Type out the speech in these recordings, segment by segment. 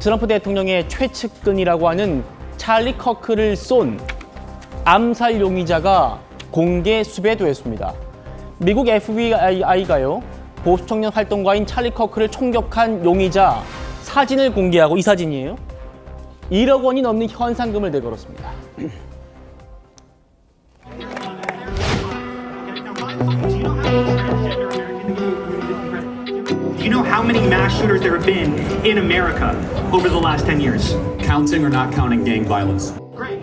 트럼프 대통령의 최측근이라고 하는 찰리 커크를 쏜 암살 용의자가 공개 수배됐습니다. 미국 FBI가요, 보수 청년 활동가인 찰리 커크를 총격한 용의자 사진을 공개하고, 이 사진이에요, 1억 원이 넘는 현상금을 내걸었습니다. Do you know how many mass shooters there have been in America over the last 10 years? Counting or not counting gang violence? Great.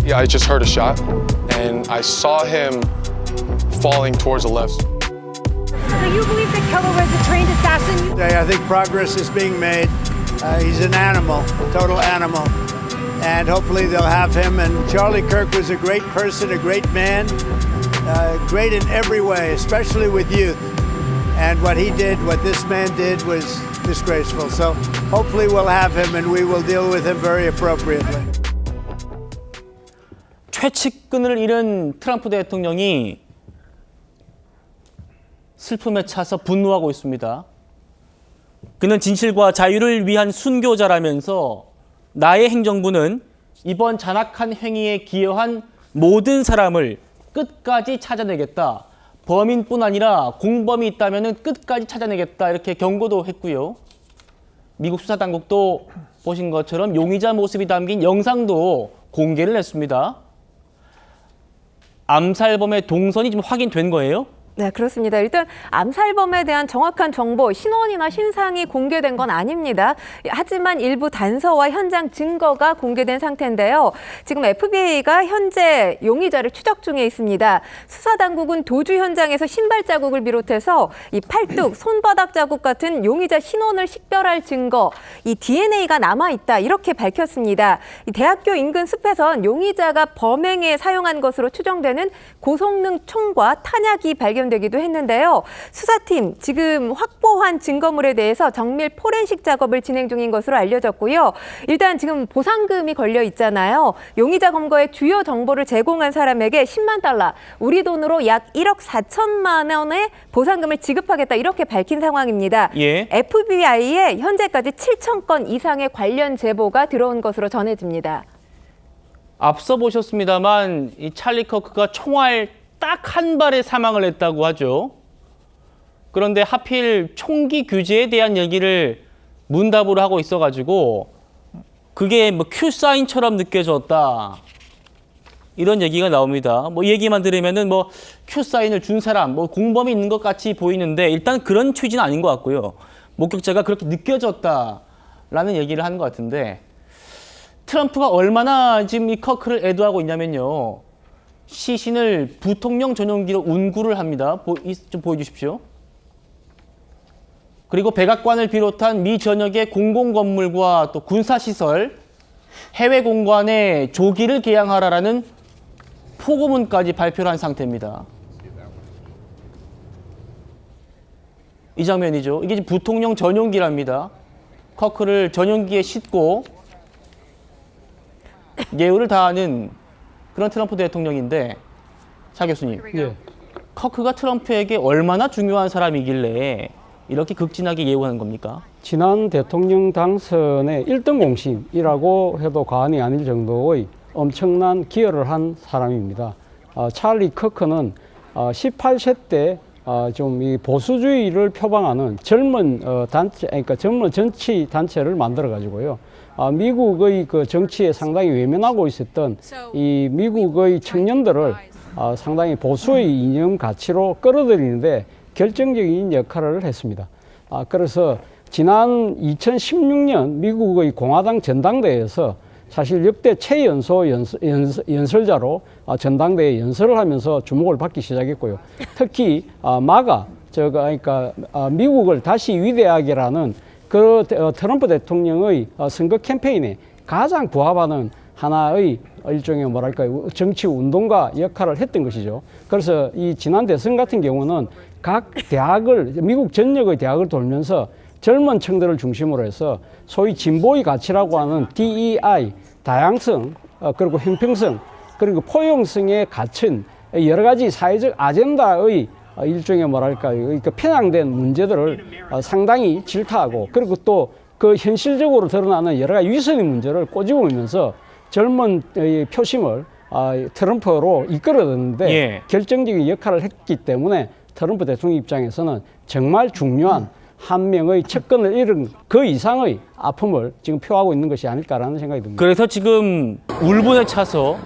Yeah, I just heard a shot, and I saw him falling towards the left. So you believe that Keller was a trained assassin? I think progress is being made. He's an animal, a total animal. And hopefully they'll have him. And Charlie Kirk was a great person, a great man, great in every way, especially with youth. And what he did, what this man did, was disgraceful. So hopefully we'll have him and we will deal with him very appropriately. 최측근을 잃은 트럼프 대통령이 슬픔에 차서 분노하고 있습니다. 그는 진실과 자유를 위한 순교자라면서 나의 행정부는 이번 잔악한 행위에 기여한 모든 사람을 끝까지 찾아내겠다. 범인뿐 아니라 공범이 있다면 끝까지 찾아내겠다. 이렇게 경고도 했고요. 미국 수사당국도 보신 것처럼 용의자 모습이 담긴 영상도 공개를 했습니다. 암살범의 동선이 지금 확인된 거예요? 네, 그렇습니다. 일단 암살범에 대한 정확한 정보, 신원이나 신상이 공개된 건 아닙니다. 하지만 일부 단서와 현장 증거가 공개된 상태인데요. 지금 FBI가 현재 용의자를 추적 중에 있습니다. 수사당국은 도주 현장에서 신발 자국을 비롯해서 이 팔뚝, 손바닥 자국 같은 용의자 신원을 식별할 증거, 이 DNA가 남아있다, 이렇게 밝혔습니다. 이 대학교 인근 숲에선 용의자가 범행에 사용한 것으로 추정되는 고성능 총과 탄약이 발견되기도 했는데요. 수사팀 지금 확보한 증거물에 대해서 정밀 포렌식 작업을 진행 중인 것으로 알려졌고요. 일단 지금 보상금이 걸려 있잖아요. 용의자 검거의 주요 정보를 제공한 사람에게 10만 달러, 우리 돈으로 약 1억 4천만 원의 보상금을 지급하겠다, 이렇게 밝힌 상황입니다. 예. FBI에 현재까지 7천 건 이상의 관련 제보가 들어온 것으로 전해집니다. 앞서 보셨습니다만 이 찰리 커크가 총알 딱 한 발에 사망을 했다고 하죠. 그런데 하필 총기 규제에 대한 얘기를 문답으로 하고 있어가지고 그게 뭐 큐사인처럼 느껴졌다, 이런 얘기가 나옵니다. 뭐 얘기만 들으면은 뭐 큐사인을 준 사람, 뭐 공범이 있는 것 같이 보이는데 일단 그런 취지는 아닌 것 같고요. 목격자가 그렇게 느껴졌다라는 얘기를 하는 것 같은데, 트럼프가 얼마나 지금 이 커크를 애도하고 있냐면요, 시신을 부통령 전용기로 운구를 합니다. 좀 보여주십시오. 그리고 백악관을 비롯한 미 전역의 공공건물과 또 군사시설, 해외 공관에 조기를 개양하라라는 포고문까지 발표를 한 상태입니다. 이 장면이죠. 이게 부통령 전용기랍니다. 커크를 전용기에 싣고 예우를 다하는 그런 트럼프 대통령인데, 차 교수님, 예. 커크가 트럼프에게 얼마나 중요한 사람이길래 이렇게 극진하게 예우하는 겁니까? 지난 대통령 당선의 1등 공신이라고 해도 과언이 아닐 정도의 엄청난 기여를 한 사람입니다. 찰리 커크는 18세 때 좀 이 보수주의를 표방하는 젊은 단체, 그러니까 젊은 정치 단체를 만들어 가지고요. 미국의 그 정치에 상당히 외면하고 있었던 이 미국의 청년들을 상당히 보수의 이념 가치로 끌어들이는데 결정적인 역할을 했습니다. 그래서 지난 2016년 미국의 공화당 전당대회에서 사실 역대 최연소 연설자로 전당대회 연설을 하면서 주목을 받기 시작했고요. 특히 마가, 그러니까 미국을 다시 위대하게라는 그 트럼프 대통령의 선거 캠페인에 가장 부합하는 하나의 일종의 뭐랄까요, 정치 운동가 역할을 했던 것이죠. 그래서 이 지난 대선 같은 경우는 각 대학을, 미국 전역의 대학을 돌면서 젊은 층들을 중심으로 해서 소위 진보의 가치라고 하는 DEI, 다양성, 그리고 형평성, 그리고 포용성에 갇힌 여러 가지 사회적 아젠다의 일종의 뭐랄까요, 그러니까 편향된 문제들을 상당히 질타하고, 그리고 또 그 현실적으로 드러나는 여러 가지 위선의 문제를 꼬집으면서 젊은 표심을 트럼프로 이끌어냈는데 예. 결정적인 역할을 했기 때문에 트럼프 대통령 입장에서는 정말 중요한 한 명의 측근을 잃은 그 이상의 아픔을 지금 표하고 있는 것이 아닐까라는 생각이 듭니다. 그래서 지금 울분에 차서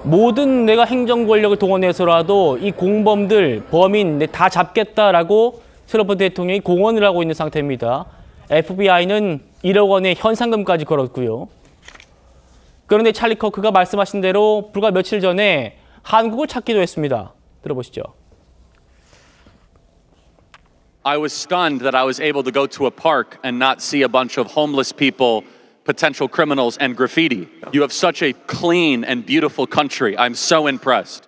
모든 내가 행정 권력을 동원해서라도 이 공범들, 범인 다 잡겠다라고 트럼프 대통령이 공언을 하고 있는 상태입니다. FBI는 1억 원의 현상금까지 걸었고요. 그런데 찰리 커크가 말씀하신 대로 불과 며칠 전에 한국을 찾기도 했습니다. 들어보시죠. I was stunned that I was able to go to a park and not see a bunch of homeless people, potential criminals, and graffiti. You have such a clean and beautiful country. I'm so impressed.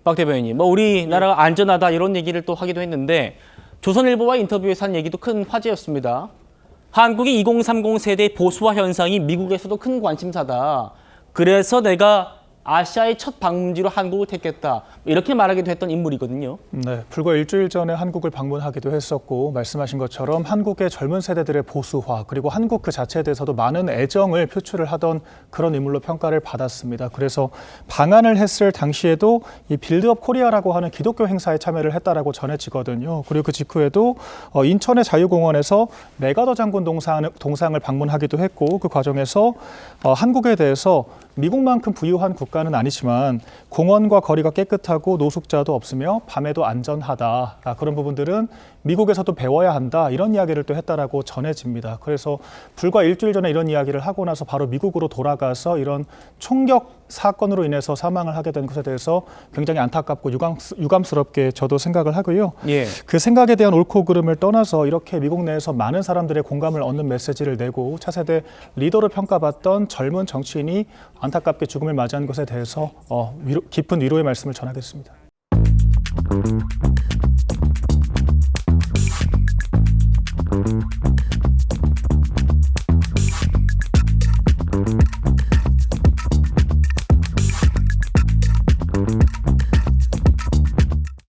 박 대변인님, 우리나라가 안전하다 이런 얘기를 또 하기도 했는데 조선일보와 인터뷰에서 한 얘기도 큰 화제였습니다. 한국이 2030 세대 보수화 현상이 미국에서도 큰 관심사다. 그래서 내가 아시아의 첫 방문지로 한국을 택했다. 이렇게 말하기도 했던 인물이거든요. 네, 불과 일주일 전에 한국을 방문하기도 했었고 말씀하신 것처럼 한국의 젊은 세대들의 보수화 그리고 한국 그 자체에 대해서도 많은 애정을 표출을 하던 그런 인물로 평가를 받았습니다. 그래서 방한을 했을 당시에도 이 빌드업 코리아라고 하는 기독교 행사에 참여를 했다라고 전해지거든요. 그리고 그 직후에도 인천의 자유공원에서 메가더 장군 동상을 방문하기도 했고 그 과정에서 한국에 대해서 미국만큼 부유한 국가는 아니지만 공원과 거리가 깨끗하고 노숙자도 없으며 밤에도 안전하다. 그런 부분들은 미국에서도 배워야 한다. 이런 이야기를 또 했다라고 전해집니다. 그래서 불과 일주일 전에 이런 이야기를 하고 나서 바로 미국으로 돌아가서 이런 총격 사건으로 인해서 사망을 하게 된 것에 대해서 굉장히 안타깝고 유감스럽게 저도 생각을 하고요. 예. 그 생각에 대한 옳고 그름을 떠나서 이렇게 미국 내에서 많은 사람들의 공감을 얻는 메시지를 내고 차세대 리더로 평가받던 젊은 정치인이 안타깝게 죽음을 맞이한 것에 대해서 깊은 위로의 말씀을 전하겠습니다.